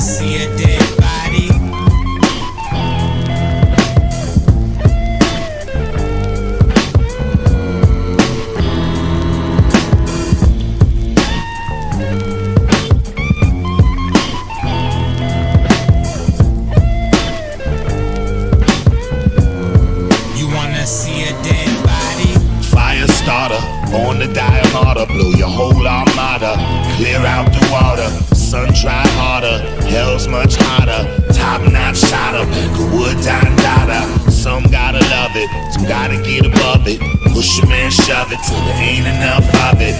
see a dead body? You wanna see a dead body? Fire starter, born to die a martyr. Blow your whole armada, clear out the water. Sun try harder, hell's much hotter. Top notch shot up, good wood down dada. Some gotta love it, some gotta get above it. Push 'em and shove it till there ain't enough of it.